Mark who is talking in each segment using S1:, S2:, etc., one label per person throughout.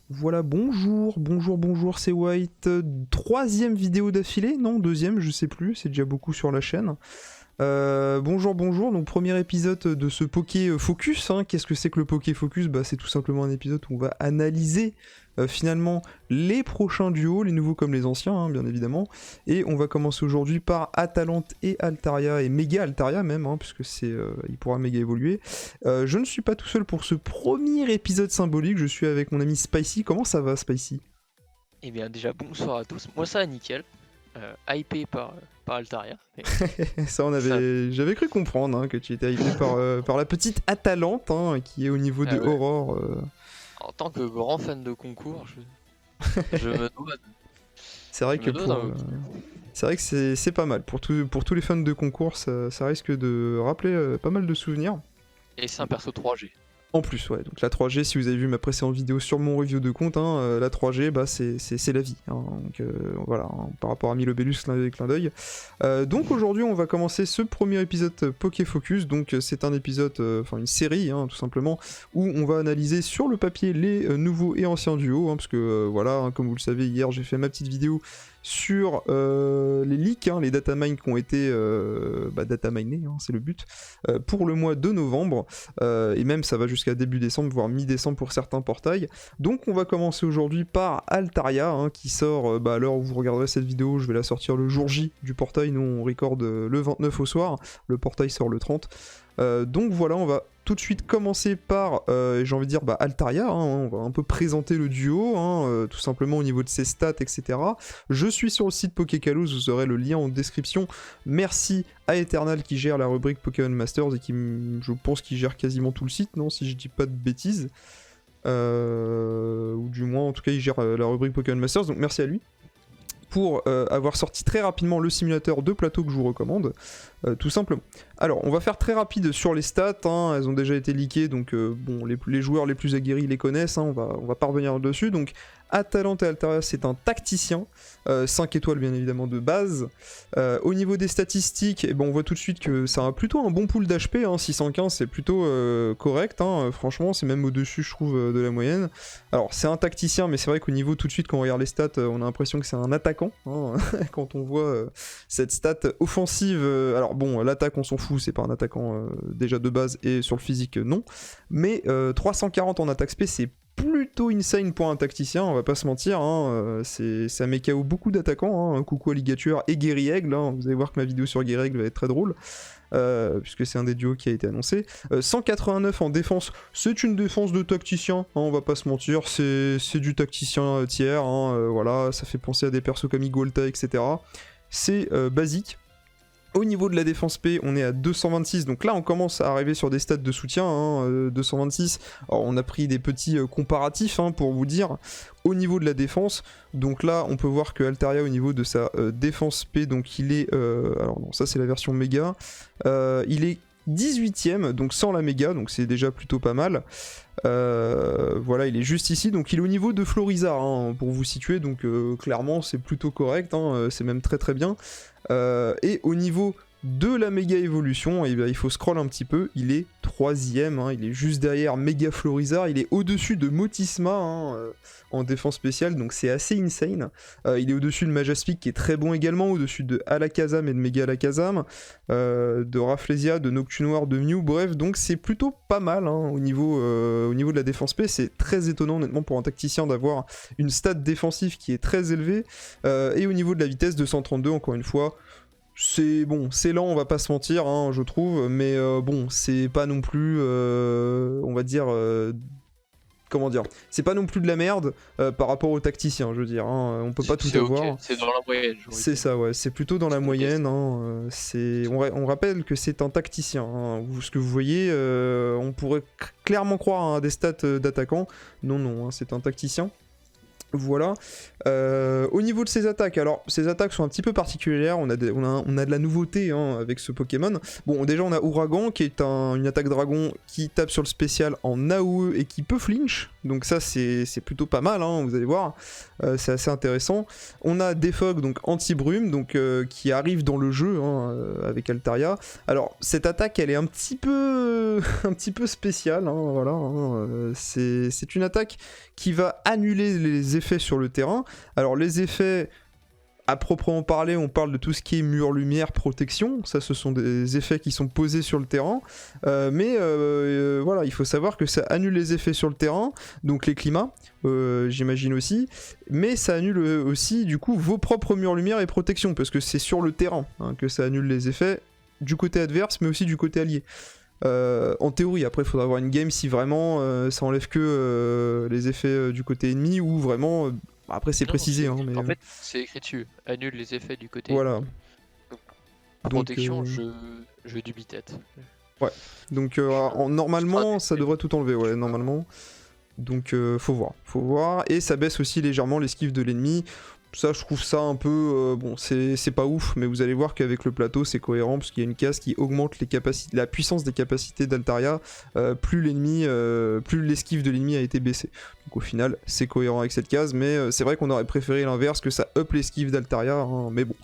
S1: Voilà, bonjour, c'est White. Troisième vidéo d'affilée, non, deuxième, je sais plus, c'est déjà beaucoup sur la chaîne. Bonjour, donc premier épisode de ce Poké Focus, hein. Qu'est-ce que c'est que le Poké Focus? Bah, c'est tout simplement un épisode où on va analyser finalement les prochains duos, les nouveaux comme les anciens, hein, bien évidemment. Et on va commencer aujourd'hui par Atalante et Altaria, et Méga Altaria même, hein, puisque il pourra méga évoluer. Je ne suis pas tout seul pour ce premier épisode symbolique, je suis avec mon ami Spicy. Comment ça va, Spicy?
S2: Eh bien déjà bonsoir à tous, moi ça va nickel, hypé par Altaria.
S1: Ça,
S2: Ça...
S1: j'avais cru comprendre hein, que tu étais hypé par la petite Atalante hein, qui est au niveau de
S2: ouais.
S1: Aurore.
S2: En tant que grand fan de concours, je me dois,
S1: C'est vrai
S2: je
S1: que
S2: me dois d'un
S1: c'est vrai que c'est pas mal. Pour tous les fans de concours, ça risque de rappeler pas mal de souvenirs.
S2: Et c'est un perso 3G.
S1: En plus, ouais, donc la 3G, si vous avez vu ma précédente vidéo sur mon review de compte, hein, la 3G, bah, c'est la vie. Hein, donc voilà, hein, par rapport à Milobellus, clin d'œil. Donc aujourd'hui, on va commencer ce premier épisode Poké Focus. Donc c'est un épisode, enfin une série, hein, tout simplement, où on va analyser sur le papier les nouveaux et anciens duos. Hein, parce que voilà, hein, comme vous le savez, hier, j'ai fait ma petite vidéo sur les leaks, hein, les datamines qui ont été dataminés, hein, c'est le but, pour le mois de novembre. Et même ça va jusqu'à début décembre, voire mi-décembre pour certains portails. Donc on va commencer aujourd'hui par Altaria, hein, qui sort, à l'heure où vous regarderez cette vidéo, je vais la sortir le jour J du portail, nous on recorde le 29 au soir, le portail sort le 30. Donc voilà, on va tout de suite commencer par, j'ai envie de dire, Altaria, hein, on va un peu présenter le duo, hein, tout simplement au niveau de ses stats, etc. Je suis sur le site Pokékalos, vous aurez le lien en description. Merci à Eternal qui gère la rubrique Pokémon Masters et qui, je pense, qui gère quasiment tout le site, non, si je dis pas de bêtises. Ou du moins, en tout cas, il gère la rubrique Pokémon Masters, donc merci à lui pour avoir sorti très rapidement le simulateur de plateau que je vous recommande, tout simplement. Alors, on va faire très rapide sur les stats, hein, elles ont déjà été leakées, donc bon, les joueurs les plus aguerris les connaissent, hein, on va pas revenir dessus. Donc, Atalante et Altaria, c'est un tacticien, 5 étoiles bien évidemment de base. Au niveau des statistiques, on voit tout de suite que ça a plutôt un bon pool d'HP, hein, 615 c'est plutôt correct, hein, franchement c'est même au-dessus je trouve de la moyenne. Alors c'est un tacticien, mais c'est vrai qu'au niveau tout de suite quand on regarde les stats, on a l'impression que c'est un attaquant, hein, quand on voit cette stat offensive. Alors bon, l'attaque on s'en fout, c'est pas un attaquant déjà de base, et sur le physique non, mais 340 en attaque spé c'est plutôt insane pour un tacticien, on va pas se mentir, hein, ça met KO beaucoup d'attaquants, hein, coucou à Ligature et Guéry Aigle, hein, vous allez voir que ma vidéo sur Guéry Aigle va être très drôle, puisque c'est un des duos qui a été annoncé. 189 en défense, c'est une défense de tacticien, hein, on va pas se mentir, c'est du tacticien tiers, hein, voilà, ça fait penser à des persos comme Igolta, etc. C'est basique. Au niveau de la défense P, on est à 226, donc là on commence à arriver sur des stats de soutien, hein, 226. Alors on a pris des petits comparatifs hein, pour vous dire. Au niveau de la défense, donc là on peut voir que Altaria au niveau de sa défense P, donc il est... alors non, ça c'est la version méga. Il est 18ème, donc sans la méga, donc c'est déjà plutôt pas mal. Voilà, il est juste ici, donc il est au niveau de Florizard, hein, pour vous situer, donc clairement c'est plutôt correct, hein, c'est même très très bien. Et au niveau de la méga évolution, il faut scroll un petit peu, il est 3ème, hein, il est juste derrière Méga Florizard, il est au-dessus de Motisma hein, en défense spéciale, donc c'est assez insane. Il est au-dessus de Majaspic qui est très bon également, au-dessus de Alakazam et de Méga Alakazam, de Rafflesia, de Noctunoir, de Mew, bref, donc c'est plutôt pas mal hein, au niveau de la défense P, c'est très étonnant honnêtement pour un tacticien d'avoir une stat défensive qui est très élevée, et au niveau de la vitesse de 132, encore une fois, c'est bon, c'est lent, on va pas se mentir, hein, je trouve, mais bon, c'est pas non plus, on va dire, comment dire, c'est pas non plus de la merde par rapport aux tacticiens, je veux dire, hein, on peut pas tout avoir.
S2: Okay. C'est dans la moyenne.
S1: C'est ça, ouais, c'est plutôt dans la moyenne. Hein, on rappelle que c'est un tacticien. Hein, ce que vous voyez, on pourrait clairement croire à des stats d'attaquant. Non, non, hein, c'est un tacticien. Voilà. Au niveau de ses attaques, alors ces attaques sont un petit peu particulières, on a de la nouveauté hein, avec ce Pokémon. Bon, déjà on a Ouragan qui est une attaque dragon qui tape sur le spécial en AOE et qui peut flinch, donc ça c'est plutôt pas mal, hein, vous allez voir, c'est assez intéressant. On a Defog, donc anti-brume, donc, qui arrive dans le jeu hein, avec Altaria. Alors cette attaque elle est un petit peu spéciale, hein, voilà, hein, c'est une attaque qui va annuler les effets sur le terrain. Alors les effets, à proprement parler, on parle de tout ce qui est mur, lumière, protection. Ça, ce sont des effets qui sont posés sur le terrain. Mais voilà, il faut savoir que ça annule les effets sur le terrain, donc les climats, j'imagine aussi. Mais ça annule aussi, du coup, vos propres murs, lumière et protection, parce que c'est sur le terrain hein, que ça annule les effets du côté adverse, mais aussi du côté allié. En théorie, après il faudra avoir une game si vraiment ça enlève que les effets du côté ennemi ou vraiment. Après c'est précisé. Hein, mais,
S2: en fait, c'est écrit dessus. Annule les effets du côté.
S1: Voilà.
S2: Protection, je dubitette.
S1: Ouais. Donc normalement ça devrait tout enlever, ouais, normalement. Donc faut voir. Et ça baisse aussi légèrement l'esquive de l'ennemi. Ça, je trouve ça un peu... bon, c'est pas ouf, mais vous allez voir qu'avec le plateau, c'est cohérent, parce qu'il y a une case qui augmente la puissance des capacités d'Altaria, plus l'esquive de l'ennemi a été baissée. Donc au final, c'est cohérent avec cette case, mais c'est vrai qu'on aurait préféré l'inverse, que ça up l'esquive d'Altaria, hein, mais bon,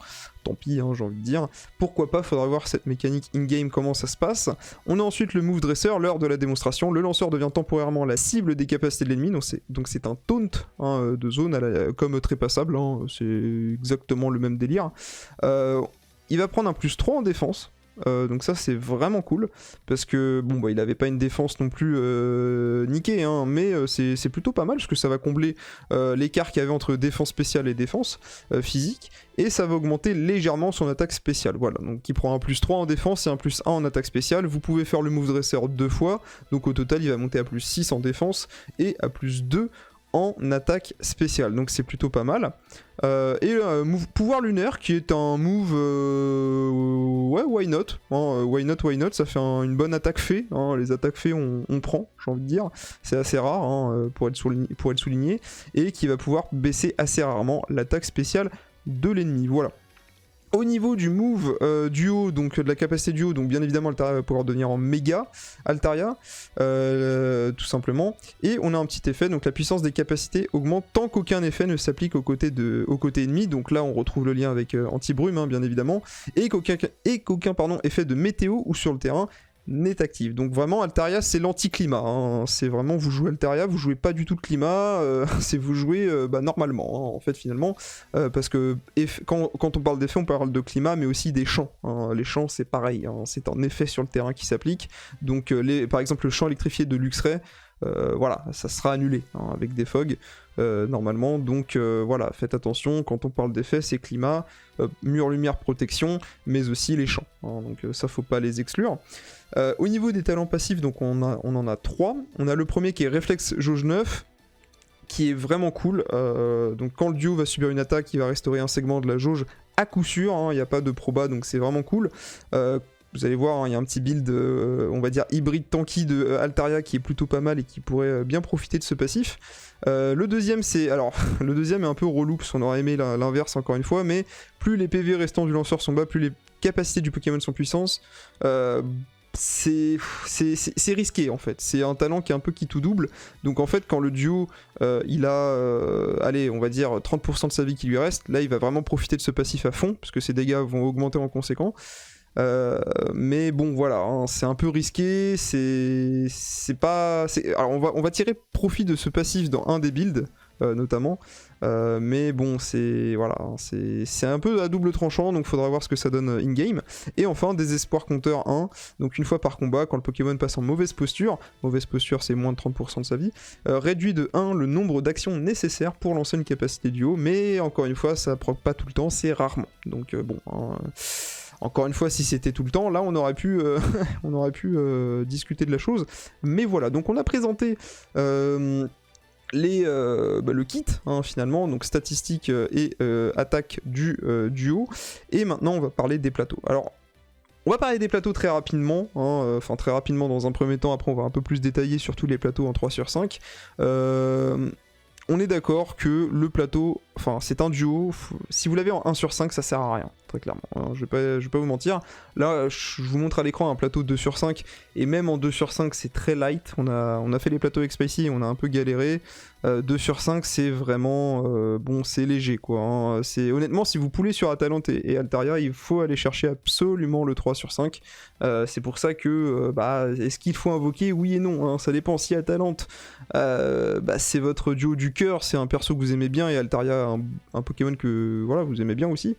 S1: tant pis, hein, j'ai envie de dire. Pourquoi pas, faudra voir cette mécanique in-game, comment ça se passe. On a ensuite le move dresser, l'heure de la démonstration. Le lanceur devient temporairement la cible des capacités de l'ennemi, donc c'est un taunt hein, de zone comme trépassable, hein, c'est exactement le même délire. Il va prendre un +3 en défense. Donc ça c'est vraiment cool parce que bon bah il avait pas une défense non plus niquée hein, mais c'est plutôt pas mal parce que ça va combler l'écart qu'il y avait entre défense spéciale et défense physique et ça va augmenter légèrement son attaque spéciale. Voilà, donc il prend un +3 en défense et un +1 en attaque spéciale. Vous pouvez faire le move dresser 2 fois, donc au total il va monter à +6 en défense et à +2 en attaque spéciale, donc c'est plutôt pas mal. Move pouvoir lunaire qui est un move ouais why not hein, why not, ça fait une bonne attaque fée hein, les attaques fées on prend, j'ai envie de dire, c'est assez rare hein, pour être souligné, et qui va pouvoir baisser assez rarement l'attaque spéciale de l'ennemi. Voilà. Au niveau du move duo, donc de la capacité duo, donc bien évidemment Altaria va pouvoir devenir en méga Altaria, tout simplement. Et on a un petit effet, donc la puissance des capacités augmente tant qu'aucun effet ne s'applique au côté ennemi. Donc là on retrouve le lien avec anti-brume, hein, bien évidemment, et qu'aucun effet de météo ou sur le terrain n'est active. Donc vraiment Altaria c'est l'anti-climat, hein. C'est vraiment vous jouez Altaria, vous jouez pas du tout de climat, c'est vous jouez normalement hein, en fait finalement, parce que quand on parle d'effet on parle de climat mais aussi des champs, hein. Les champs c'est pareil, hein, c'est un effet sur le terrain qui s'applique, donc par exemple le champ électrifié de Luxray, voilà, ça sera annulé hein, avec des fogs normalement, donc voilà, faites attention, quand on parle d'effets c'est climat, mur, lumière, protection, mais aussi les champs, hein, donc ça faut pas les exclure. Au niveau des talents passifs, donc on en a 3. On a le premier qui est réflexe jauge 9, qui est vraiment cool. Donc quand le duo va subir une attaque, il va restaurer un segment de la jauge à coup sûr, hein, il n'y a pas de proba, donc c'est vraiment cool. Vous allez voir, il y a un petit build, on va dire hybride tanky de Altaria qui est plutôt pas mal et qui pourrait bien profiter de ce passif. Le deuxième le deuxième est un peu relou parce qu'on aurait aimé l'inverse encore une fois, mais plus les PV restants du lanceur sont bas, plus les capacités du Pokémon sont puissantes. C'est risqué en fait, c'est un talent qui est un peu qui tout double, donc en fait quand le duo il a allez on va dire 30% de sa vie qui lui reste, là il va vraiment profiter de ce passif à fond parce que ses dégâts vont augmenter en conséquence. Mais bon voilà hein, c'est un peu risqué, alors on va tirer profit de ce passif dans un des builds notamment, mais bon c'est voilà, c'est un peu à double tranchant, donc faudra voir ce que ça donne in-game. Et enfin désespoir compteur 1, donc une fois par combat quand le Pokémon passe en mauvaise posture c'est moins de 30% de sa vie, réduit de 1 le nombre d'actions nécessaires pour lancer une capacité duo, mais encore une fois ça proc pas tout le temps, c'est rarement, donc bon hein, encore une fois, si c'était tout le temps, là on aurait pu, discuter de la chose. Mais voilà, donc on a présenté le kit hein, finalement, donc statistiques et attaque du duo. Et maintenant on va parler des plateaux. Alors on va parler des plateaux très rapidement, hein, très rapidement dans un premier temps, après on va un peu plus détailler sur tous les plateaux en 3/5. on est d'accord que le plateau, enfin c'est un duo, si vous l'avez en 1 sur 5 ça sert à rien, très clairement, hein, je vais pas vous mentir. Là je vous montre à l'écran un plateau 2 sur 5, et même en 2 sur 5 c'est très light, on a fait les plateaux avec Spicy, on a un peu galéré. 2 sur 5 c'est vraiment, bon c'est léger quoi, hein. Honnêtement si vous poulez sur Atalante et Altaria, il faut aller chercher absolument le 3 sur 5, c'est pour ça que, est-ce qu'il faut invoquer? Oui et non, hein, ça dépend. Si Atalante, c'est votre duo du cœur, c'est un perso que vous aimez bien, et Altaria un Pokémon que voilà, vous aimez bien aussi,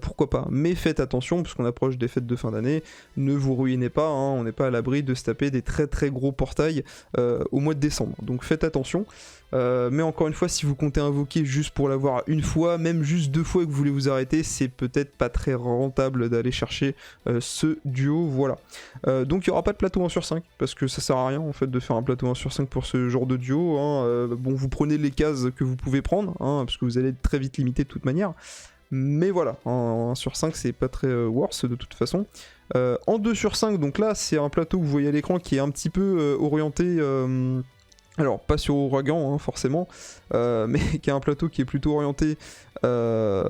S1: pourquoi pas. Mais faites attention, parce qu'on approche des fêtes de fin d'année, ne vous ruinez pas, hein, on n'est pas à l'abri de se taper des très très gros portails au mois de décembre, donc faites attention. Mais encore une fois, si vous comptez invoquer juste pour l'avoir une fois, même juste 2 fois et que vous voulez vous arrêter, c'est peut-être pas très rentable d'aller chercher ce duo, voilà. Donc il n'y aura pas de plateau 1 sur 5, parce que ça sert à rien en fait de faire un plateau 1 sur 5 pour ce genre de duo, hein. Bon, vous prenez les cases que vous pouvez prendre, hein, parce que vous allez être très vite limité de toute manière. Mais voilà, en 1 sur 5 c'est pas très worse de toute façon. En 2 sur 5, donc là c'est un plateau que vous voyez à l'écran qui est un petit peu orienté... alors, pas sur Ouragan, hein, forcément, mais qui est un plateau qui est plutôt orienté un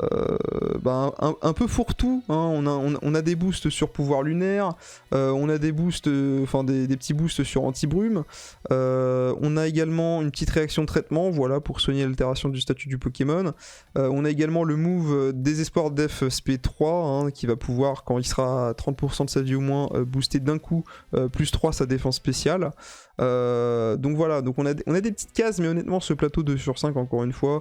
S1: peu fourre-tout, hein. On a des boosts sur pouvoir lunaire, on a des boosts, enfin des petits boosts sur anti-brume, on a également une petite réaction de traitement, voilà, pour soigner l'altération du statut du Pokémon. On a également le move Désespoir Def SP3, hein, qui va pouvoir, quand il sera à 30% de sa vie au moins, booster d'un coup plus 3 sa défense spéciale. Donc voilà, donc on a des petites cases, mais honnêtement ce plateau 2 sur 5 encore une fois,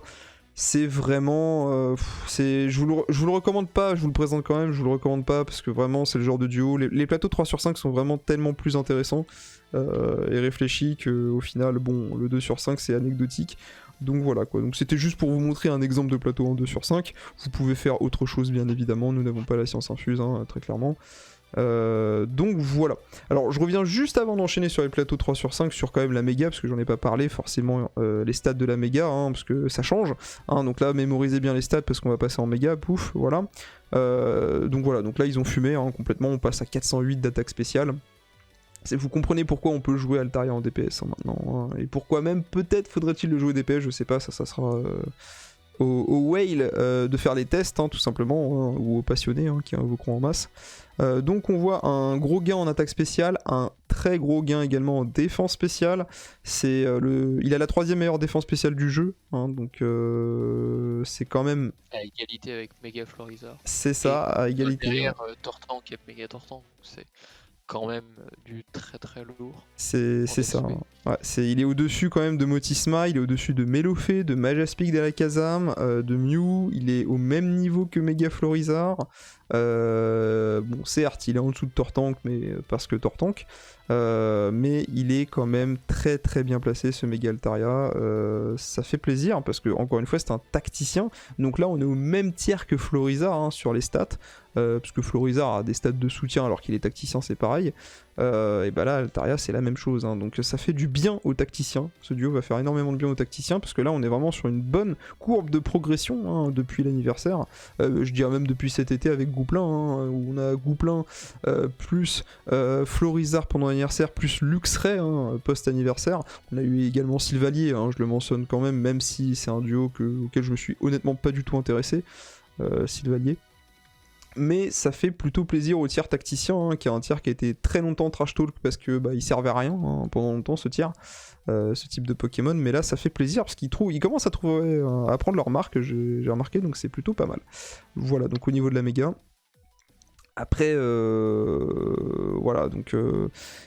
S1: c'est vraiment... je vous le recommande pas, je vous le présente quand même, je vous le recommande pas parce que vraiment c'est le genre de duo. Les plateaux 3 sur 5 sont vraiment tellement plus intéressants et réfléchis qu'au final, bon, le 2 sur 5 c'est anecdotique. Donc voilà quoi, donc c'était juste pour vous montrer un exemple de plateau en 2 sur 5. Vous pouvez faire autre chose bien évidemment, nous n'avons pas la science infuse, hein, très clairement. Donc voilà. Alors je reviens juste avant d'enchaîner sur les plateaux 3 sur 5 sur quand même la méga, parce que j'en ai pas parlé forcément, les stats de la méga, hein, parce que ça change, hein, donc là mémorisez bien les stats parce qu'on va passer en méga, pouf, voilà. Donc voilà, donc là ils ont fumé, hein, complètement, on passe à 408 d'attaque spéciale. Vous comprenez pourquoi on peut jouer Altaria en DPS, hein, maintenant, hein, et pourquoi même peut-être faudrait-il le jouer DPS, je sais pas, ça sera... au whale de faire les tests, hein, tout simplement, hein, ou aux passionnés, hein, qui invoqueront en masse. Donc on voit un gros gain en attaque spéciale, un très gros gain également en défense spéciale. Il a la 3ème meilleure défense spéciale du jeu, hein, donc c'est quand même...
S2: À égalité avec Mega Florizard.
S1: C'est ça, à égalité.
S2: Derrière Tortank et Mega Tortank, c'est quand même du très très lourd.
S1: C'est ça. Hein. Ouais, il est au-dessus quand même de Motisma, il est au-dessus de Melofé, de Majaspic d'Alakazam, de Mew, il est au même niveau que Mega Florizard. Bon, certes, il est en dessous de Tortank, mais parce que Tortank. Mais il est quand même très très bien placé, ce Mega Altaria. Ça fait plaisir parce que, encore une fois, c'est un tacticien. Donc là, on est au même tiers que Florizard, hein, sur les stats. Parce que Florizard a des stats de soutien alors qu'il est tacticien, c'est pareil. Et bah là, Altaria, c'est la même chose, hein. Donc ça fait du bien aux tacticiens. Ce duo va faire énormément de bien aux tacticiens parce que là, on est vraiment sur une bonne courbe de progression, hein, depuis l'anniversaire. Je dirais même depuis cet été avec Gouplin, hein, où on a Gouplin plus Florizard pendant l'anniversaire, plus Luxray, hein, post-anniversaire. On a eu également Sylvalier, hein, je le mentionne quand même si c'est un duo auquel je me suis honnêtement pas du tout intéressé, Sylvalier. Mais ça fait plutôt plaisir au tiers tacticien, hein, qui est un tiers qui a été très longtemps trash talk parce que il servait à rien, hein, pendant longtemps ce tiers, ce type de Pokémon. Mais là ça fait plaisir parce qu'ils commencent à prendre leur marque, j'ai remarqué, donc c'est plutôt pas mal. Voilà, donc au niveau de la méga. Après, voilà, donc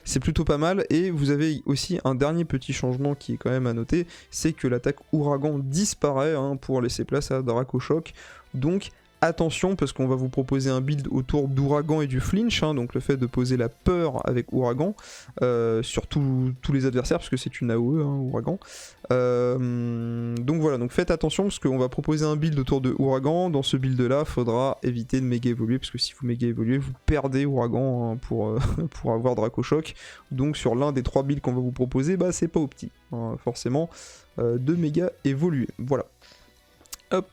S1: c'est plutôt pas mal. Et vous avez aussi un dernier petit changement qui est quand même à noter, c'est que l'attaque Ouragan disparaît, hein, pour laisser place à Dracochoc. Donc attention, parce qu'on va vous proposer un build autour d'Ouragan et du flinch, hein, donc le fait de poser la peur avec Ouragan sur tous les adversaires, parce que c'est une AOE, hein, Ouragan. Donc voilà, donc faites attention, parce qu'on va proposer un build autour de Ouragan. Dans ce build là, faudra éviter de méga évoluer, parce que si vous méga évoluez, vous perdez Ouragan, hein, pour avoir Dracochoc. Donc sur l'un des 3 builds qu'on va vous proposer, bah c'est pas opti, hein, forcément, de méga évoluer. Voilà. Hop,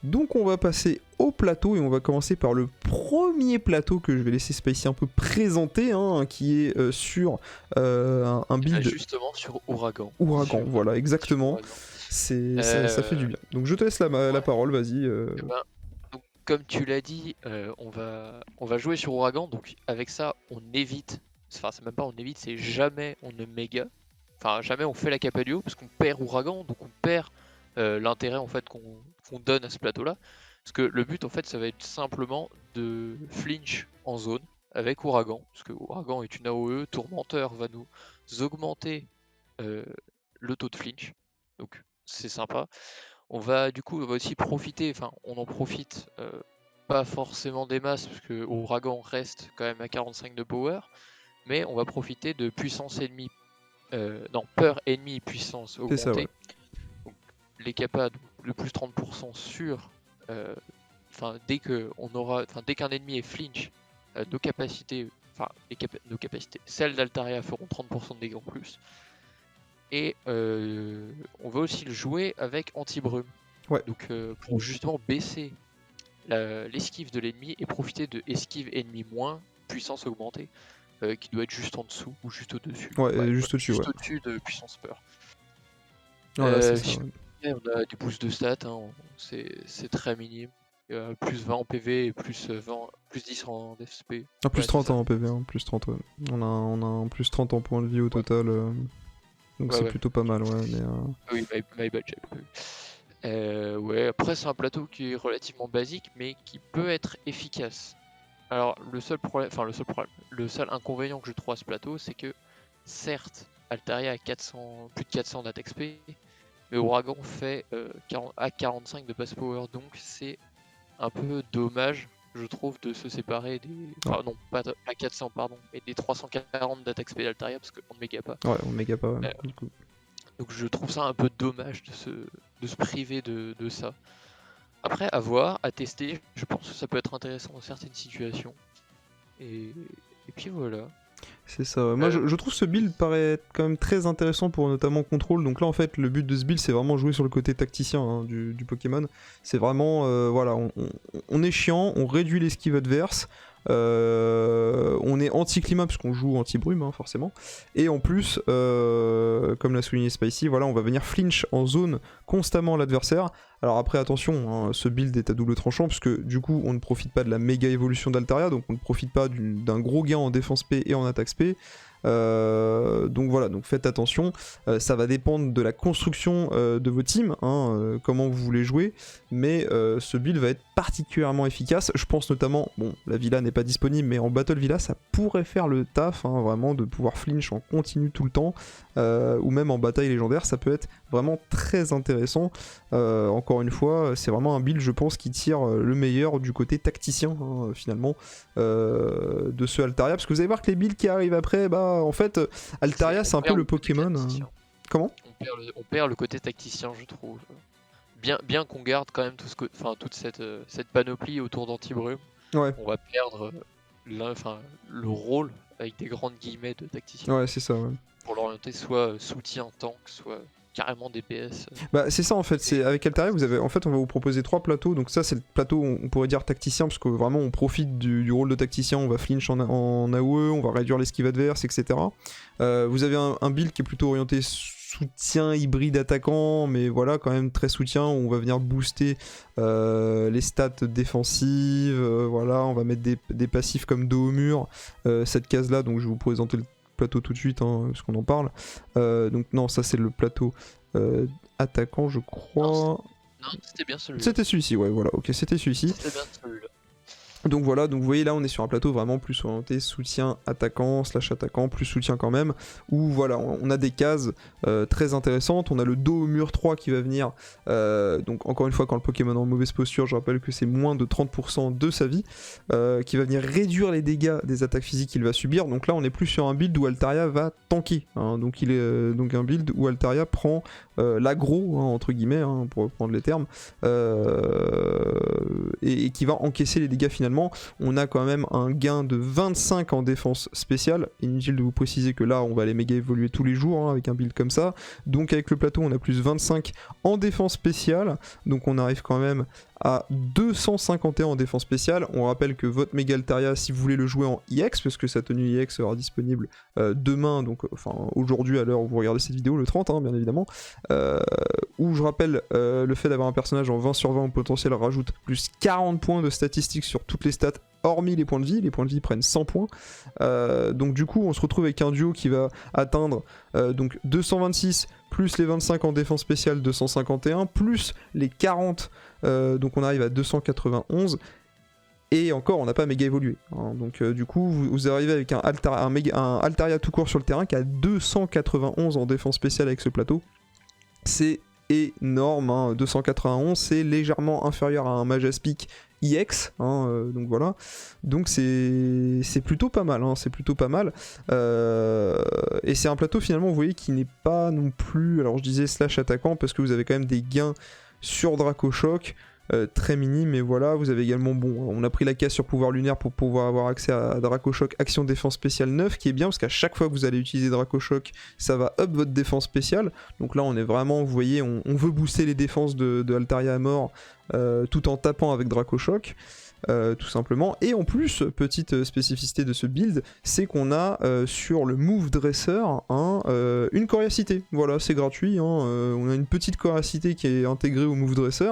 S1: donc on va passer au plateau et on va commencer par le premier plateau que je vais laisser Spicy un peu présenter, hein, qui est sur un build...
S2: Justement sur Ouragan.
S1: Ouragan, voilà, exactement. Ça fait du bien. Donc je te laisse la parole, vas-y.
S2: Eh ben, donc, comme tu l'as dit, on va jouer sur Ouragan. Donc avec ça, on évite. Enfin, c'est même pas on évite, c'est jamais on ne méga. Enfin, jamais on fait la Capadio parce qu'on perd Ouragan, donc on perd l'intérêt en fait qu'on donne à ce plateau-là. Parce que le but en fait, ça va être simplement de flinch en zone avec Ouragan, parce que Ouragan est une AOE, Tourmenteur va nous augmenter le taux de flinch, donc c'est sympa. On va aussi profiter, enfin on en profite pas forcément des masses, parce que Ouragan reste quand même à 45 de power, mais on va profiter de puissance ennemie, non, peur ennemie puissance augmentée.
S1: ça, ouais.
S2: Donc, les capas, le plus 30% sur, dès qu'un ennemi est flinch, nos capacités, celles d'Altaria feront 30% de dégâts en plus. Et on va aussi le jouer avec anti-brume.
S1: Ouais.
S2: Donc pour justement baisser l'esquive de l'ennemi et profiter de esquive ennemi moins, puissance augmentée, qui doit être juste en dessous ou juste au-dessus.
S1: Ouais, juste au-dessus,
S2: juste au-dessus de puissance peur.
S1: Voilà, c'est ça, ouais.
S2: On a du boost de stats, hein, c'est très minime. Plus 20 en PV et plus 10 en FSP.
S1: Ah, plus 30 en PV, hein, plus 30, ouais. On a un plus 30 en points de vie au total. Donc c'est plutôt pas mal, ouais. Mais,
S2: Oui, my bad, ouais, après c'est un plateau qui est relativement basique, mais qui peut être efficace. Alors le seul inconvénient que je trouve à ce plateau, c'est que certes, Altaria a plus de 400 d'attaque SP, mais Ouragan fait à 45 de pass power, donc c'est un peu dommage, je trouve, de se séparer des... Enfin non, pas 400, pardon, mais des 340 d'attaque SP d'Altaria, parce qu'on ne méga pas.
S1: Ouais, on méga pas, ouais, du coup.
S2: Donc je trouve ça un peu dommage de se priver de ça. Après, à voir, à tester, je pense que ça peut être intéressant dans certaines situations. Et puis voilà.
S1: C'est ça, ouais. Moi je trouve ce build paraît quand même très intéressant pour notamment contrôle. Donc là en fait le but de ce build c'est vraiment jouer sur le côté tacticien, hein, du Pokémon. C'est vraiment, voilà, on est chiant, on réduit l'esquive adverse. On est anti-climat parce qu'on joue anti-brume, hein, forcément. Et en plus, comme l'a souligné Spicy, voilà, on va venir flinch en zone constamment l'adversaire. Alors après attention, hein, ce build est à double tranchant parce que du coup on ne profite pas de la méga évolution d'Altaria, donc on ne profite pas d'un gros gain en défense P et en attaque P. Donc voilà, donc faites attention, ça va dépendre de la construction de vos teams, hein, comment vous voulez jouer, mais ce build va être particulièrement efficace. Je pense notamment, bon, la villa n'est pas disponible, mais en Battle Villa ça pourrait faire le taf, hein, vraiment, de pouvoir flinch en continu tout le temps, ou même en bataille légendaire, ça peut être vraiment très intéressant. Encore une fois, c'est vraiment un build, je pense, qui tire le meilleur du côté tacticien, hein, finalement, de ce Altaria, parce que vous allez voir que les builds qui arrivent après, bah en fait, Altaria c'est un peu le Pokémon. Comment ?
S2: On perd le côté tacticien, je trouve. Bien qu'on garde quand même toute cette panoplie autour d'Anti-Brume,
S1: ouais.
S2: On va perdre le rôle avec des grandes guillemets de tacticien.
S1: Ouais, c'est ça, ouais.
S2: Pour l'orienter soit soutien tank, soit carrément DPS.
S1: Bah c'est ça en fait, c'est avec Altaria on va vous proposer 3 plateaux, donc ça c'est le plateau on pourrait dire tacticien parce que vraiment on profite du rôle de tacticien, on va flinch en AOE, on va réduire l'esquive adverse, etc. Vous avez un build qui est plutôt orienté soutien hybride attaquant, mais voilà quand même très soutien, où on va venir booster les stats défensives, voilà, on va mettre des passifs comme dos au mur, cette case là, donc je vais vous présenter le plateau tout de suite, hein, parce qu'on en parle. Donc non, ça c'est le plateau attaquant, je crois.
S2: Non, c'était bien celui-là.
S1: C'était celui-ci, ouais, voilà, ok, c'était celui-ci.
S2: C'était bien celui-là.
S1: Donc voilà, donc vous voyez là on est sur un plateau vraiment plus orienté soutien attaquant, / attaquant, plus soutien quand même, où voilà, on a des cases très intéressantes, on a le dos au mur 3 qui va venir, donc encore une fois quand le Pokémon est en mauvaise posture, je rappelle que c'est moins de 30% de sa vie, qui va venir réduire les dégâts des attaques physiques qu'il va subir, donc là on est plus sur un build où Altaria va tanker, hein, donc il est donc un build où Altaria prend l'aggro, hein, entre guillemets, hein, pour reprendre les termes, et qui va encaisser les dégâts finalement. On a quand même un gain de 25 en défense spéciale. Inutile de vous préciser que là on va les méga évoluer tous les jours, hein, avec un build comme ça. Donc avec le plateau on a plus 25 en défense spéciale. Donc on arrive quand même à 251 en défense spéciale. On rappelle que votre méga Altaria, si vous voulez le jouer en IX, parce que sa tenue IX sera disponible demain, donc enfin aujourd'hui à l'heure où vous regardez cette vidéo, le 30 bien évidemment, où je rappelle le fait d'avoir un personnage en 20 sur 20 au potentiel rajoute plus 40 points de statistiques sur toutes les stats hormis les points de vie prennent 100 points, donc du coup on se retrouve avec un duo qui va atteindre donc 226 plus les 25 en défense spéciale 251 plus les 40 donc on arrive à 291 et encore on n'a pas méga évolué hein. Donc du coup vous arrivez avec un Altaria tout court sur le terrain qui a 291 en défense spéciale avec ce plateau, c'est énorme hein. 291 c'est légèrement inférieur à un Majaspic IX, donc voilà, donc c'est plutôt pas mal, c'est plutôt pas mal, et c'est un plateau finalement vous voyez qui n'est pas non plus, alors je disais slash attaquant parce que vous avez quand même des gains sur Dracochoc, très minimes, mais voilà, vous avez également, bon, on a pris la case sur pouvoir lunaire pour pouvoir avoir accès à Dracochoc action défense spéciale 9, qui est bien parce qu'à chaque fois que vous allez utiliser Dracochoc, ça va up votre défense spéciale, donc là on est vraiment, vous voyez, on veut booster les défenses de Altaria à mort, tout en tapant avec Dracochoc. Tout simplement, et en plus petite spécificité de ce build, c'est qu'on a sur le move dresser une coriacité, voilà, c'est gratuit, on a une petite coriacité qui est intégrée au move dresser,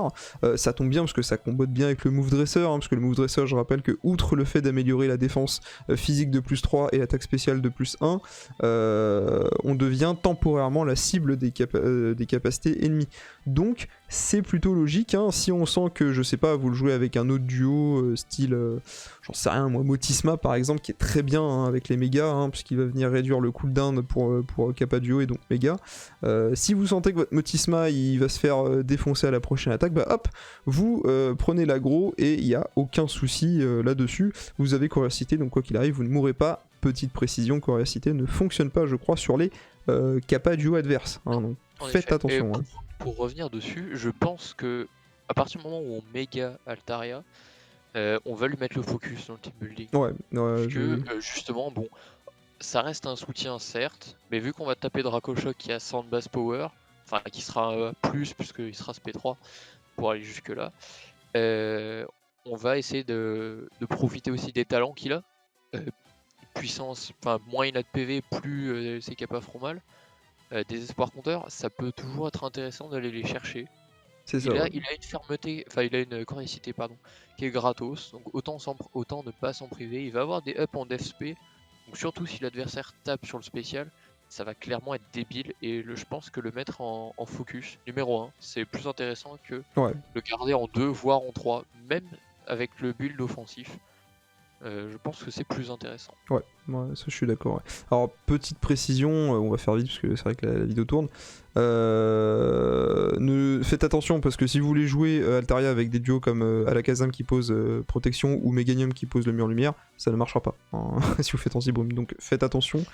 S1: ça tombe bien parce que ça combote bien avec le move dresser, parce que le move dresser, je rappelle que outre le fait d'améliorer la défense physique de plus 3 et l'attaque spéciale de plus 1, on devient temporairement la cible des capacités ennemies, donc c'est plutôt logique, si on sent que, je sais pas, vous le jouez avec un autre duo, style, j'en sais rien, moi, Motisma par exemple, qui est très bien avec les mégas, puisqu'il va venir réduire le cooldown pour Kappa Duo et donc méga. Si vous sentez que votre Motisma il va se faire défoncer à la prochaine attaque, bah hop, vous prenez l'aggro et il n'y a aucun souci là-dessus. Vous avez coriacité, donc quoi qu'il arrive, vous ne mourrez pas. Petite précision, coriacité ne fonctionne pas, je crois, sur les Kappa Duo adverses, donc faites attention.
S2: Pour revenir dessus, je pense que à partir du moment où on méga Altaria, on va lui mettre le focus dans le team building.
S1: Ouais,
S2: parce que justement, bon, ça reste un soutien certes, mais vu qu'on va taper Dracochoc qui a 100 de base power, enfin qui sera plus puisqu'il sera SP3 pour aller jusque là, on va essayer de profiter aussi des talents qu'il a. Puissance, enfin moins il a de PV, plus ses capas feront mal. Des espoirs compteurs, ça peut toujours être intéressant d'aller les chercher.
S1: C'est ça.
S2: Il a une fermeté, enfin il a une coriacité pardon, qui est gratos, donc autant ne pas s'en priver. Il va avoir des ups en DefSP, donc surtout si l'adversaire tape sur le spécial, ça va clairement être débile et je pense que le mettre en focus numéro 1, c'est plus intéressant que le garder en 2 voire en 3, même avec le build offensif. Je pense que c'est plus intéressant.
S1: Ouais, ça je suis d'accord. Ouais. Alors, petite précision, on va faire vite parce que c'est vrai que la vidéo tourne. Faites attention parce que si vous voulez jouer Altaria avec des duos comme Alakazam qui pose protection ou Meganium qui pose le mur lumière, ça ne marchera pas si vous faites anti-brume, donc faites attention.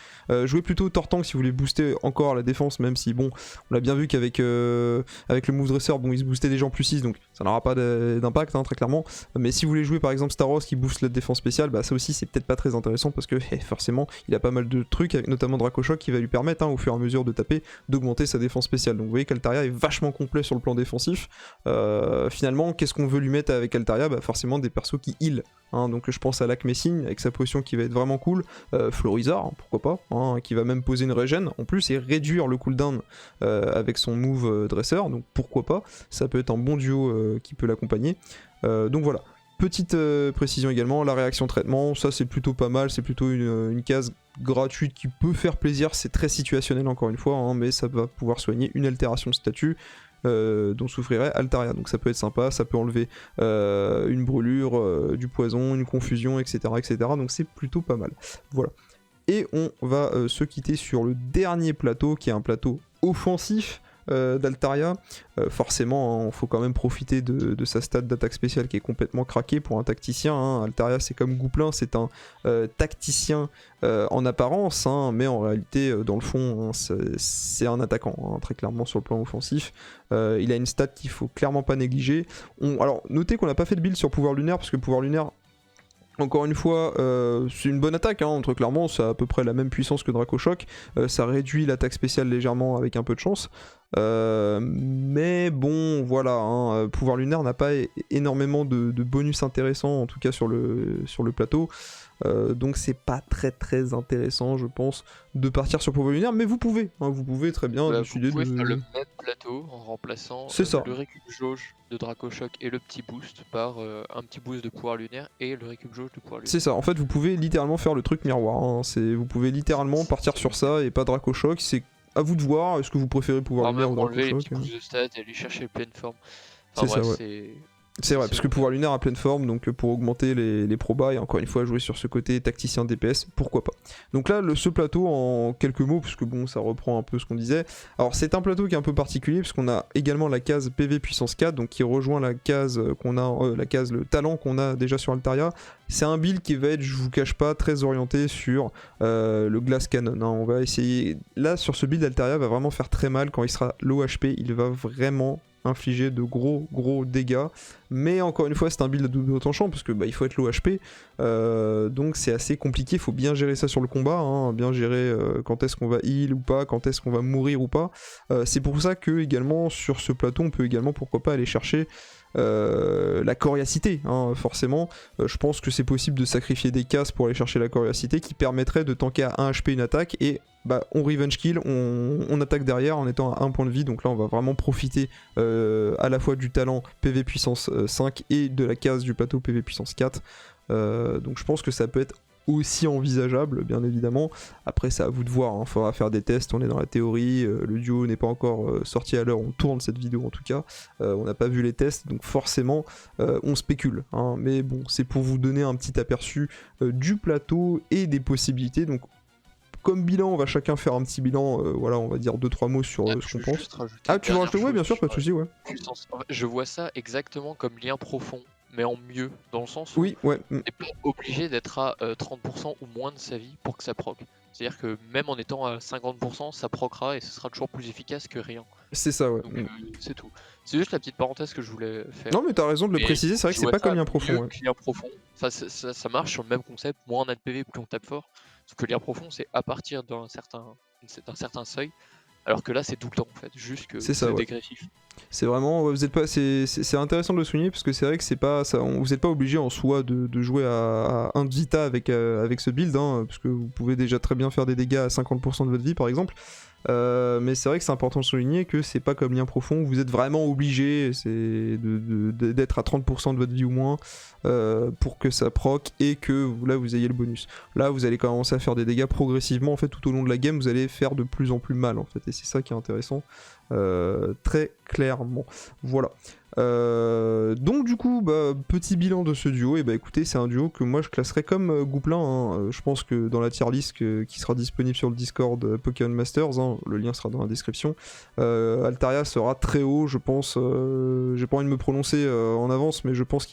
S1: Jouez plutôt Tortank si vous voulez booster encore la défense, même si bon, on l'a bien vu qu'avec avec le move dresser, bon, il se boostait déjà en plus 6, donc ça n'aura pas d'impact très clairement. Mais si vous voulez jouer par exemple Staros qui booste la défense spéciale, bah ça aussi c'est peut-être pas très intéressant parce que forcément il a pas mal de trucs, avec notamment Dracochoc qui va lui permettre au fur et à mesure de taper d'augmenter sa défense spéciale. Donc vous voyez qu'Altaria est vachement complet sur le plan défensif. Finalement, qu'est-ce qu'on veut lui mettre avec Altaria? Bah forcément des persos qui heal. Donc je pense à Lac Messing avec sa potion qui va être vraiment cool. Florizard, pourquoi pas, qui va même poser une régène en plus et réduire le cooldown avec son move dresser. Donc pourquoi pas, ça peut être un bon duo qui peut l'accompagner. Donc voilà. Petite précision également, la réaction traitement, ça c'est plutôt pas mal, c'est plutôt une case gratuite qui peut faire plaisir, c'est très situationnel encore une fois, mais ça va pouvoir soigner une altération de statut dont souffrirait Altaria, donc ça peut être sympa, ça peut enlever une brûlure, du poison, une confusion, etc., donc c'est plutôt pas mal. Voilà. Et on va se quitter sur le dernier plateau, qui est un plateau offensif, d'Altaria. Forcément, il faut quand même profiter de sa stat d'attaque spéciale qui est complètement craquée pour un tacticien. Altaria, c'est comme Gouplin, c'est un tacticien en apparence, mais en réalité, dans le fond, c'est un attaquant, très clairement sur le plan offensif. Il a une stat qu'il faut clairement pas négliger. Alors, notez qu'on n'a pas fait de build sur pouvoir lunaire, parce que pouvoir lunaire, Encore une fois, c'est une bonne attaque, hein, très clairement, ça a à peu près la même puissance que Dracochoc, ça réduit l'attaque spéciale légèrement avec un peu de chance, mais bon, voilà, hein, pouvoir lunaire n'a pas énormément de bonus intéressants, en tout cas sur le plateau, donc c'est pas très intéressant, je pense, de partir sur pouvoir lunaire, mais vous pouvez très bien décider
S2: vous pouvez
S1: de...
S2: faire le même plateau en remplaçant
S1: C'est ça.
S2: le récup jauge de Dracochoc et le petit boost par un petit boost de pouvoir lunaire et le récup jauge de pouvoir lunaire.
S1: C'est ça, en fait vous pouvez littéralement faire le truc miroir, hein. Vous pouvez littéralement partir sur ça et pas Dracochoc, c'est à vous de voir, est-ce que vous préférez pouvoir lunaire ou
S2: enlever les
S1: Dracochoc,
S2: petits boosts de stats et aller chercher le pleine forme. Enfin,
S1: c'est
S2: bref,
S1: ça, ouais. C'est vrai, parce que pouvoir lunaire à pleine forme, donc pour augmenter les probas et encore une fois jouer sur ce côté tacticien DPS, pourquoi pas. Donc là, ce plateau en quelques mots, parce que bon, ça reprend un peu ce qu'on disait. Alors c'est un plateau qui est un peu particulier, parce qu'on a également la case PV puissance 4, donc qui rejoint la case qu'on a, le talent qu'on a déjà sur Altaria. C'est un build qui va être, je vous cache pas, très orienté sur le Glass Cannon, hein. On va essayer, là sur ce build, Altaria va vraiment faire très mal quand il sera low HP, il va vraiment infliger de gros dégâts, mais encore une fois c'est un build à double tranchant parce que il faut être low HP, donc c'est assez compliqué, il faut bien gérer ça sur le combat, hein, bien gérer quand est-ce qu'on va heal ou pas, quand est-ce qu'on va mourir ou pas, c'est pour ça que également sur ce plateau on peut également pourquoi pas aller chercher la coriacité, hein, forcément. Je pense que c'est possible de sacrifier des cases pour aller chercher la coriacité qui permettrait de tanker à 1 HP une attaque et on revenge kill, on attaque derrière en étant à 1 point de vie, donc là on va vraiment profiter à la fois du talent PV puissance 5 et de la case du plateau PV puissance 4, donc je pense que ça peut être aussi envisageable, bien évidemment. Après c'est à vous de voir, hein. Faudra faire des tests, on est dans la théorie, le duo n'est pas encore sorti à l'heure où on tourne cette vidéo en tout cas, on n'a pas vu les tests, donc forcément on spécule, hein. Mais bon, c'est pour vous donner un petit aperçu du plateau et des possibilités, donc comme bilan, on va chacun faire un petit bilan, voilà, on va dire 2-3 mots sur ce qu'on pense. Ah, tu veux rajouter? Ouais, bien sûr, pas de soucis, ouais.
S2: Je vois ça exactement comme lien profond, mais en mieux, dans le sens où
S1: oui, ouais.
S2: on n'est pas obligé d'être à 30% ou moins de sa vie pour que ça proc. C'est-à-dire que même en étant à 50%, ça procera et ce sera toujours plus efficace que rien.
S1: C'est ça, ouais.
S2: Donc c'est tout. C'est juste la petite parenthèse que je voulais faire.
S1: Non, mais t'as raison de le préciser, c'est vrai que c'est pas comme lien profond.
S2: Ouais. Lien profond, ça marche sur le même concept, moins on a de PV, plus on tape fort. Sauf que lien profond, c'est à partir d'un certain seuil, alors que là, c'est tout le temps en fait, juste que c'est dégressif.
S1: C'est vraiment, vous êtes pas, c'est intéressant de le souligner parce que c'est vrai que c'est pas, ça, vous n'êtes pas obligé en soi de jouer à 1 vita avec ce build, hein, parce que vous pouvez déjà très bien faire des dégâts à 50% de votre vie par exemple. Mais c'est vrai que c'est important de souligner que c'est pas comme lien profond, vous êtes vraiment obligé d'être à 30% de votre vie ou moins pour que ça proc et que là vous ayez le bonus. Là vous allez commencer à faire des dégâts progressivement en fait tout au long de la game, vous allez faire de plus en plus mal en fait, et c'est ça qui est intéressant, très clairement. Voilà. Donc du coup petit bilan de ce duo, et écoutez, c'est un duo que moi je classerais comme Gouplin, hein. Je pense que dans la tier list qui sera disponible sur le Discord Pokémon Masters, hein, le lien sera dans la description, Altaria sera très haut, je pense. J'ai pas envie de me prononcer en avance, mais je pense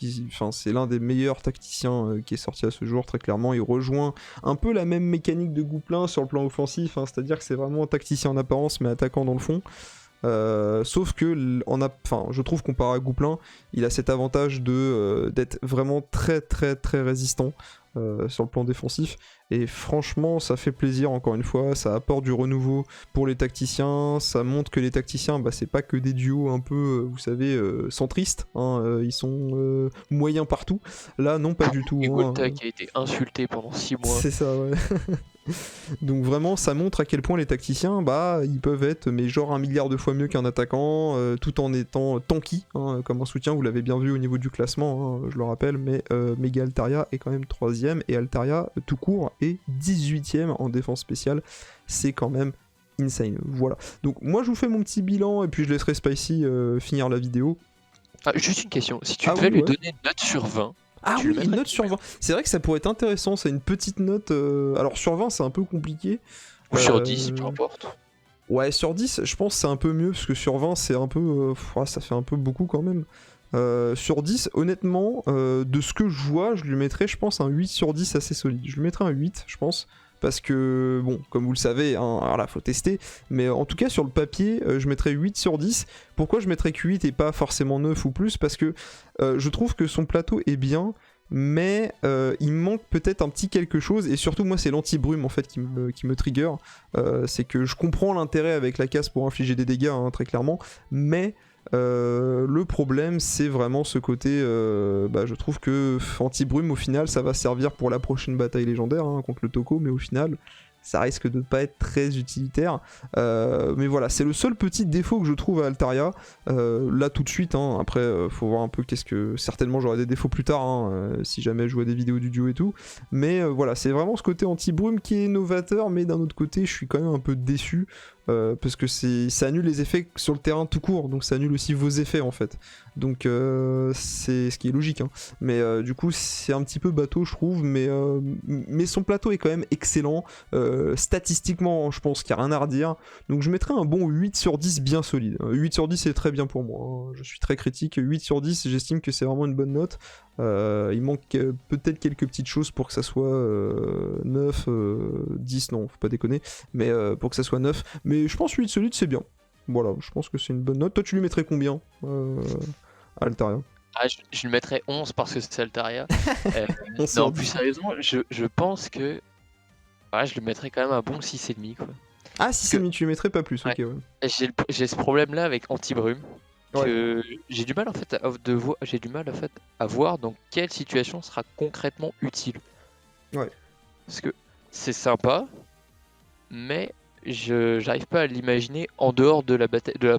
S1: c'est l'un des meilleurs tacticiens qui est sorti à ce jour, très clairement. Il rejoint un peu la même mécanique de Gouplin sur le plan offensif, hein, c'est à dire que c'est vraiment un tacticien en apparence mais attaquant dans le fond. Sauf que je trouve comparé à Gouplin, il a cet avantage d'être vraiment très résistant sur le plan défensif, et franchement ça fait plaisir. Encore une fois, ça apporte du renouveau pour les tacticiens, ça montre que les tacticiens c'est pas que des duos un peu vous savez centristes, hein, ils sont moyens partout. Là non, pas du tout,
S2: hein, qui a été insulté pendant 6 mois.
S1: C'est ça, ouais. Donc vraiment ça montre à quel point les tacticiens ils peuvent être genre 1 milliard de fois mieux qu'un attaquant, tout en étant tanky, hein, comme un soutien. Vous l'avez bien vu au niveau du classement, hein, je le rappelle, mais Mega Altaria est quand même 3ème et Altaria tout court est 18ème en défense spéciale. C'est quand même insane. Voilà, donc moi je vous fais mon petit bilan et puis je laisserai Spicy finir la vidéo.
S2: Juste une question, si tu devais lui donner une note sur 20.
S1: Ah oui, une note sur 20. C'est vrai que ça pourrait être intéressant, c'est une petite note. Alors sur 20 c'est un peu compliqué.
S2: Ou sur 10, peu importe.
S1: Ouais, sur 10 je pense que c'est un peu mieux, parce que sur 20 c'est un peu... ça fait un peu beaucoup quand même. Sur 10, honnêtement, de ce que je vois, je lui mettrais je pense un 8 sur 10 assez solide. Je lui mettrais un 8 je pense. Parce que, bon, comme vous le savez, hein, alors là, faut tester, mais en tout cas, sur le papier, je mettrais 8 sur 10. Pourquoi je mettrais que 8 et pas forcément 9 ou plus? Parce que je trouve que son plateau est bien, mais il manque peut-être un petit quelque chose, et surtout moi c'est l'anti-brume en fait qui me trigger. C'est que je comprends l'intérêt avec la casse pour infliger des dégâts, hein, très clairement, mais le problème c'est vraiment ce côté, je trouve que anti-brume au final ça va servir pour la prochaine bataille légendaire, hein, contre le Toko, mais au final ça risque de pas être très utilitaire. Mais voilà, c'est le seul petit défaut que je trouve à Altaria. Là tout de suite, hein, après faut voir un peu qu'est-ce que... Certainement j'aurai des défauts plus tard, hein, si jamais je vois des vidéos du duo et tout. Mais voilà, c'est vraiment ce côté anti-brume qui est novateur, mais d'un autre côté je suis quand même un peu déçu. Parce que ça annule les effets sur le terrain tout court, donc ça annule aussi vos effets en fait. Donc c'est ce qui est logique, hein. Mais du coup c'est un petit peu bateau je trouve, mais son plateau est quand même excellent. Statistiquement je pense qu'il n'y a rien à redire, donc je mettrais un bon 8 sur 10 bien solide. 8 sur 10 c'est très bien pour moi, hein. Je suis très critique, 8 sur 10 j'estime que c'est vraiment une bonne note. Il manque peut-être quelques petites choses pour que ça soit 9, 10, non faut pas déconner, mais pour que ça soit 9, mais je pense 8 solide c'est bien. Voilà, je pense que c'est une bonne note. Toi tu lui mettrais combien à Altaria?
S2: Je lui mettrais 11 parce que c'est Altaria. Non, plus sérieusement, je pense que je lui mettrais quand même un bon 6,5 quoi.
S1: Ah 6,5 tu lui mettrais pas plus, ok ouais.
S2: J'ai ce problème là avec anti-brume. Que j'ai du mal en fait à voir dans quelle situation sera concrètement utile.
S1: Ouais.
S2: Parce que c'est sympa, mais j'arrive pas à l'imaginer en dehors de la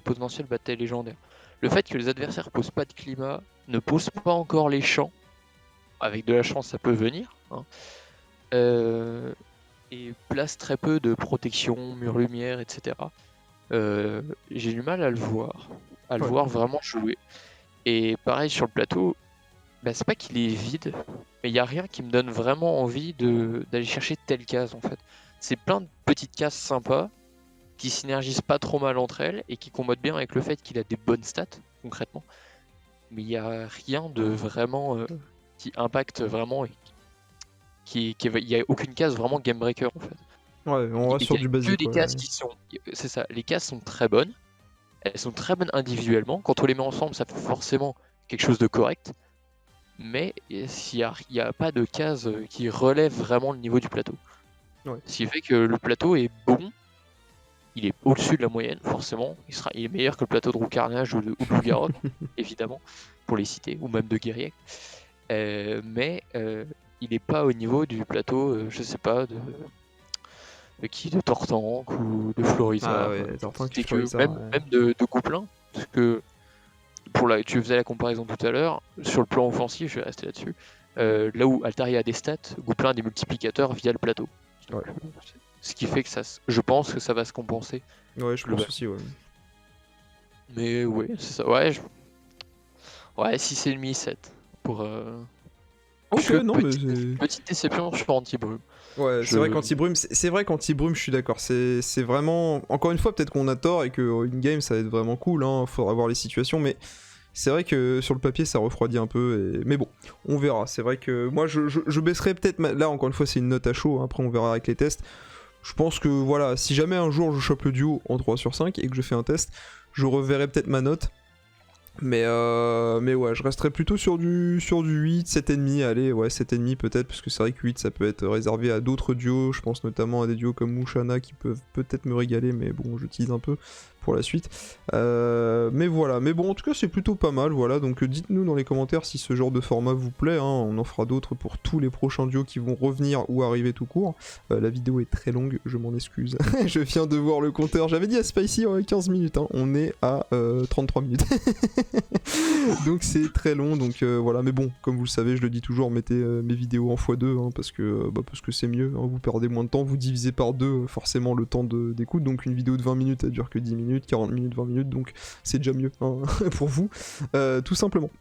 S2: potentielle bataille légendaire. Le fait que les adversaires posent pas de climat, ne posent pas encore les champs, avec de la chance ça peut venir, hein, et place très peu de protection, mur lumière, etc. J'ai du mal à le voir. Le voir vraiment jouer. Et pareil sur le plateau, c'est pas qu'il est vide, mais il n'y a rien qui me donne vraiment envie d'aller chercher telle case en fait. C'est plein de petites cases sympas qui synergisent pas trop mal entre elles et qui combattent bien avec le fait qu'il a des bonnes stats concrètement. Mais il n'y a rien de vraiment qui impacte vraiment et il n'y a aucune case vraiment game breaker en fait.
S1: Ouais, on reste sur du basique.
S2: Que des cases qui sont, c'est ça, les cases sont très bonnes. Elles sont très bonnes individuellement. Quand on les met ensemble, ça fait forcément quelque chose de correct. Mais il n'y a pas de case qui relève vraiment le niveau du plateau.
S1: Ouais.
S2: Ce qui fait que le plateau est bon. Il est au-dessus de la moyenne, forcément. Il est meilleur que le plateau de Roux Carnage ou de Loup-Garou, évidemment, pour les citer, ou même de Guerrier. Mais il n'est pas au niveau du plateau, je sais pas, de Tortank ou de Florisa.
S1: Ah ouais, Tortank,
S2: même de Gouplin, parce que tu faisais la comparaison tout à l'heure, sur le plan offensif, je vais rester là-dessus, là où Altaria a des stats, Gouplin a des multiplicateurs via le plateau. Donc, ce qui fait que je pense que ça va se compenser.
S1: Ouais, je pense aussi, ouais.
S2: Mais ouais, c'est ça, ouais, 6,5, 7 pour...
S1: Ok, non,
S2: petite déception sur Anti-Brume.
S1: Ouais, c'est vrai qu'Anti-Brume, je suis d'accord. C'est vraiment... Encore une fois, peut-être qu'on a tort et que in-game, ça va être vraiment cool, hein. Faudra voir les situations, mais c'est vrai que sur le papier, ça refroidit un peu. Mais bon, on verra. C'est vrai que moi, je baisserai peut-être... Là, encore une fois, c'est une note à chaud, hein. Après on verra avec les tests. Je pense que, voilà, si jamais un jour je chope le duo en 3 sur 5 et que je fais un test, je reverrai peut-être ma note. Mais ouais, je resterai plutôt sur du 8, 7,5, allez, ouais, 7,5 peut-être, parce que c'est vrai que 8 ça peut être réservé à d'autres duos, je pense notamment à des duos comme Mushana qui peuvent peut-être me régaler, mais bon, je tease un peu pour la suite. Mais voilà, mais bon, en tout cas c'est plutôt pas mal, voilà, donc dites-nous dans les commentaires si ce genre de format vous plaît, hein, on en fera d'autres pour tous les prochains duos qui vont revenir ou arriver tout court. La vidéo est très longue, je m'en excuse, je viens de voir le compteur, j'avais dit à Spicy 15 minutes, hein. On est à 33 minutes. Donc c'est très long, donc voilà, mais bon, comme vous le savez, je le dis toujours, mettez mes vidéos en x2, hein, parce que c'est mieux, hein, vous perdez moins de temps, vous divisez par 2 forcément le temps d'écoute, donc une vidéo de 20 minutes elle dure que 10 minutes, 40 minutes, 20 minutes, donc c'est déjà mieux, hein, pour vous, tout simplement.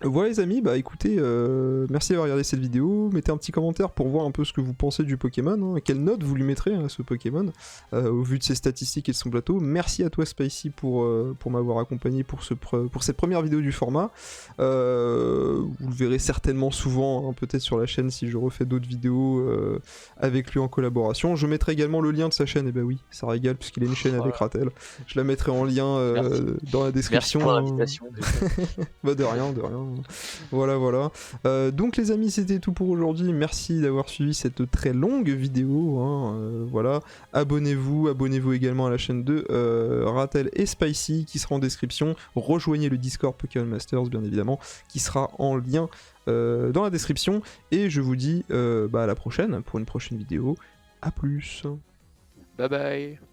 S1: Voilà les amis, bah écoutez, merci d'avoir regardé cette vidéo, mettez un petit commentaire pour voir un peu ce que vous pensez du Pokémon, hein, quelle note vous lui mettrez à ce Pokémon, au vu de ses statistiques et de son plateau. Merci à toi Spicy pour m'avoir accompagné pour cette première vidéo du format. Vous le verrez certainement souvent, hein, peut-être sur la chaîne si je refais d'autres vidéos avec lui en collaboration. Je mettrai également le lien de sa chaîne, et bah oui, ça régale puisqu'il a une chaîne avec Ratel. Je la mettrai en lien dans la description.
S2: Merci pour l'invitation.
S1: Bah de rien. Voilà, voilà. Donc les amis, c'était tout pour aujourd'hui. Merci d'avoir suivi cette très longue vidéo. Voilà. Abonnez-vous également à la chaîne de Ratel et Spicy qui sera en description. Rejoignez le Discord Pokémon Masters, bien évidemment, qui sera en lien dans la description. Et je vous dis à la prochaine pour une prochaine vidéo. A plus.
S2: Bye bye.